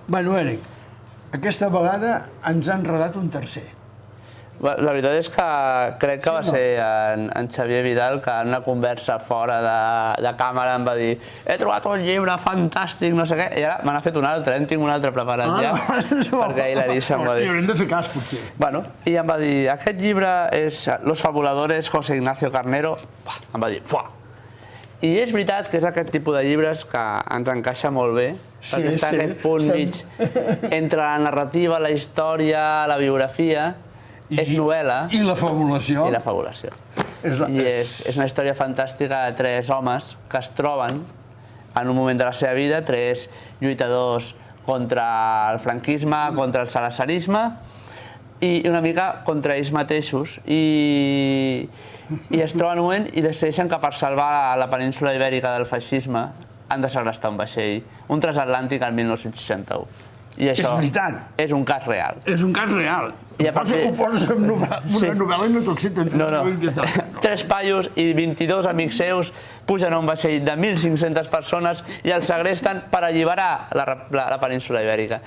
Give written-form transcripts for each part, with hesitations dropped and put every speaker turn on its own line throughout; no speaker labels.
Bueno, Eric, aquesta vegada ens ha enredat un tercer.
La veritat és que crec que va ser en Xavier Vidal que en una conversa fora de càmera em va dir he trobat un llibre fantàstic, no sé què, i ara me n'ha fet un altre, en tinc un altre preparat ja, perquè ahir l'ha dit, em va dir...
Li haurem de fer cas, potser.
Bueno, i em va dir, aquest llibre és Los fabuladores, José Ignacio Carnero, em va dir, fuà! I és veritat que és aquest tipus de llibres que ens encaixa molt bé, perquè està en aquest punt mig entre la narrativa, la història, la biografia. És novel·la.
I la fabulació.
I la fabulació. I és una història fantàstica de tres homes que es troben en un moment de la seva vida, tres lluitadors contra el franquisme, contra el salazarisme i una mica contra ells mateixos. I es troben en un moment i decideixen que per salvar la península ibèrica del feixisme han de segrestar un vaixell, un transatlàntic el 1961. I això
és veritat.
És un cas real.
És un cas real. Ho poses en una novel·la i no t'ho exciten.
No. 3 paios i 22 amics seus pugen a un vaixell de 1.500 persones i els segresten per alliberar la península ibèrica.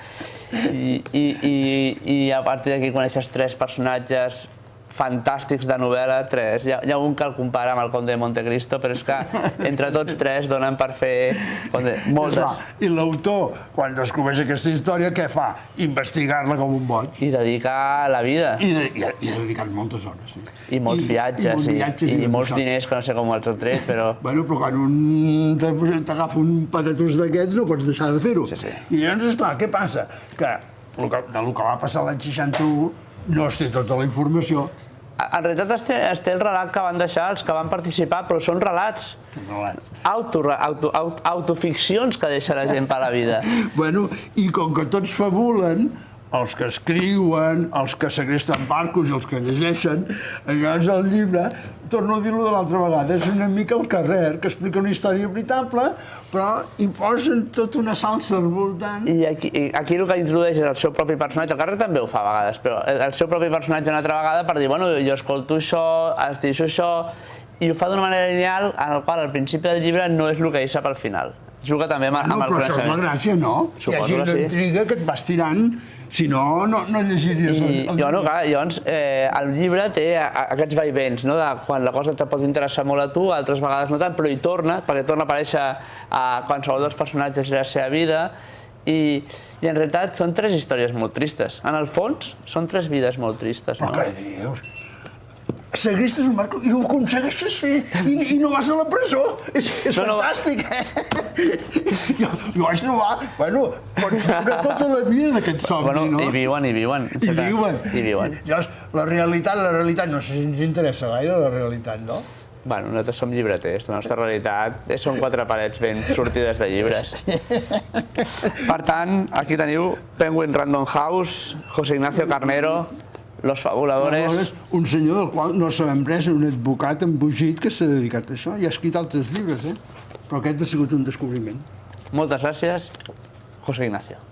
I a partir d'aquí coneixes 3 personatges fantàstics de novel·la, 3. Hi ha un que el compara amb el Conde de Montecristo, però és que entre tots 3 donen per fer moltes.
I l'autor, quan descobreix aquesta història, què fa? Investigar-la com un boig.
I dedicar la vida.
I dedicar moltes hores.
I molts viatges, i molts diners, que no sé com els han tret, però...
Bueno, però quan un t'agafa un patatús d'aquests no pots deixar de fer-ho. I llavors, esclar, què passa? Que del que va passar l'any 61 no es té tota la informació.
En realitat es té el relat que van deixar els que van participar, però són relats. Autoficcions que deixa la gent per la vida.
Bueno, i com que tots fabulen, els que escriuen, els que segresten barcos i els que llegeixen, llavors el llibre, torno a dir-ho de l'altra vegada, és una mica el Carrer, que explica una història veritable, però hi posen tota una salsa al voltant.
I aquí el que introdueix és el seu propi personatge, el Carrer també ho fa a vegades, però el seu propi personatge una altra vegada per dir, bueno, jo escolto això, deixo això, i ho fa d'una manera lineal en la qual al principi del llibre no és el que deixa pel final. Juga també amb el coneixement.
Però això és la gràcia, no? Hi ha gent d'intriga que et vas tirant. Si no, no llegiries el llibre.
Llavors, el llibre té aquests vaivens, de quan la cosa te pot interessar molt a tu, altres vegades no tant, però hi torna, perquè torna a aparèixer a qualsevol dels personatges de la seva vida, i en realitat són 3 històries molt tristes. En el fons, són 3 vides molt tristes.
Però què dius? Segrestes un barco i ho aconsegueixes fer i no vas a la presó. És fantàstic, Jo vaig trobar... Bueno, pots veure tota la vida d'aquest somni, no?
I viuen.
I viuen. Llavors, la realitat, no sé si ens interessa gaire la realitat, no?
Bueno, nosaltres som llibreters, la nostra realitat són 4 parets ben sortides de llibres. Per tant, aquí teniu Penguin Random House, José Ignacio Carnero, Los fabuladores...
Un senyor del qual no sabem res, un advocat embogit que s'ha dedicat a això i ha escrit altres llibres, però aquest ha sigut un descobriment.
Moltes gràcies, José Ignacio.